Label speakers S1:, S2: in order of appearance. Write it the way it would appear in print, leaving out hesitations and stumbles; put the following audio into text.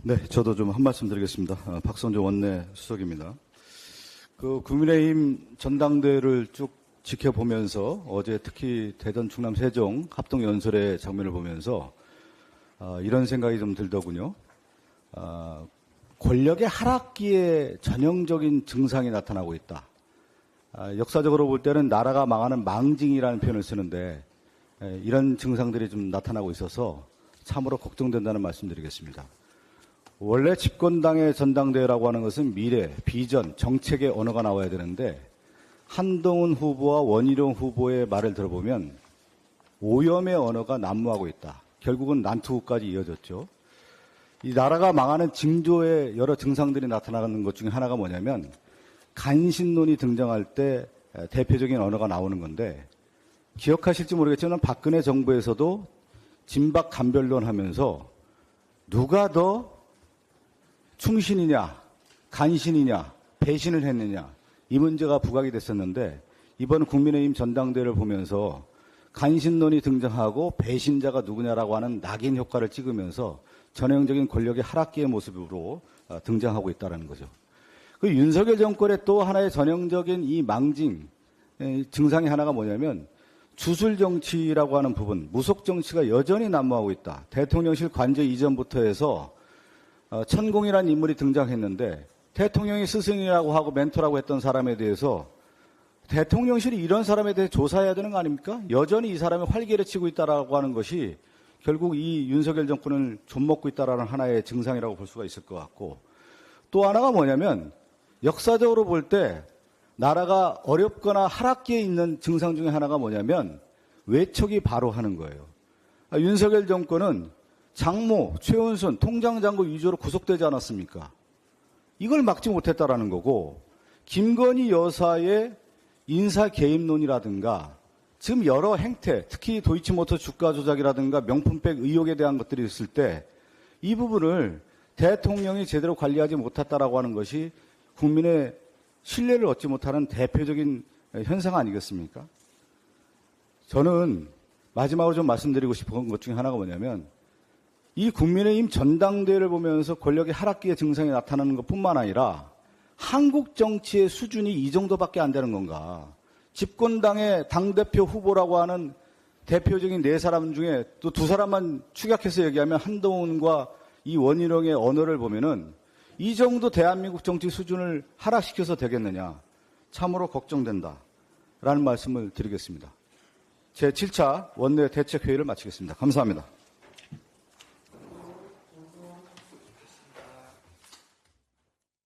S1: 네, 저도 좀 한 말씀 드리겠습니다. 박선조 원내 수석입니다. 국민의힘 전당대회를 쭉 지켜보면서 어제 특히 대전, 충남, 세종 합동연설의 장면을 보면서 이런 생각이 좀 들더군요. 권력의 하락기에 전형적인 증상이 나타나고 있다. 역사적으로 볼 때는 나라가 망하는 망징이라는 표현을 쓰는데 이런 증상들이 좀 나타나고 있어서 참으로 걱정된다는 말씀드리겠습니다. 원래 집권당의 전당대회라고 하는 것은 미래, 비전, 정책의 언어가 나와야 되는데 한동훈 후보와 원희룡 후보의 말을 들어보면 오염의 언어가 난무하고 있다. 결국은 난투까지 이어졌죠. 이 나라가 망하는 징조의 여러 증상들이 나타나는 것 중에 하나가 뭐냐면 간신론이 등장할 때 대표적인 언어가 나오는 건데 기억하실지 모르겠지만 박근혜 정부에서도 진박 간별론 하면서 누가 더 충신이냐, 간신이냐, 배신을 했느냐 이 문제가 부각이 됐었는데 이번 국민의힘 전당대회를 보면서 간신론이 등장하고 배신자가 누구냐라고 하는 낙인 효과를 찍으면서 전형적인 권력의 하락기의 모습으로 등장하고 있다는 거죠. 그 윤석열 정권의 또 하나의 전형적인 이 망징 증상이 하나가 뭐냐면 주술 정치라고 하는 부분, 무속 정치가 여전히 난무하고 있다. 대통령실 관저 이전부터 해서 천공이라는 인물이 등장했는데 대통령이 스승이라고 하고 멘토라고 했던 사람에 대해서 대통령실이 이런 사람에 대해 조사해야 되는 거 아닙니까? 여전히 이 사람이 활개를 치고 있다라고 하는 것이 결국 이 윤석열 정권을 좀먹고 있다라는 하나의 증상이라고 볼 수가 있을 것 같고 또 하나가 뭐냐면 역사적으로 볼 때 나라가 어렵거나 하락기에 있는 증상 중에 하나가 뭐냐면 외척이 바로 하는 거예요. 윤석열 정권은 장모, 최은순, 통장장고 위조로 구속되지 않았습니까? 이걸 막지 못했다라는 거고 김건희 여사의 인사 개입론이라든가 지금 여러 행태, 특히 도이치모터 주가 조작이라든가 명품백 의혹에 대한 것들이 있을 때 이 부분을 대통령이 제대로 관리하지 못했다라고 하는 것이 국민의 신뢰를 얻지 못하는 대표적인 현상 아니겠습니까? 저는 마지막으로 좀 말씀드리고 싶은 것 중에 하나가 뭐냐면 이 국민의힘 전당대회를 보면서 권력의 하락기의 증상이 나타나는 것뿐만 아니라 한국 정치의 수준이 이 정도밖에 안 되는 건가. 집권당의 당대표 후보라고 하는 대표적인 네 사람 중에 또 두 사람만 축약해서 얘기하면 한동훈과 이 원희룡의 언어를 보면은 이 정도 대한민국 정치 수준을 하락시켜서 되겠느냐. 참으로 걱정된다라는 말씀을 드리겠습니다. 제7차 원내 대책회의를 마치겠습니다. 감사합니다.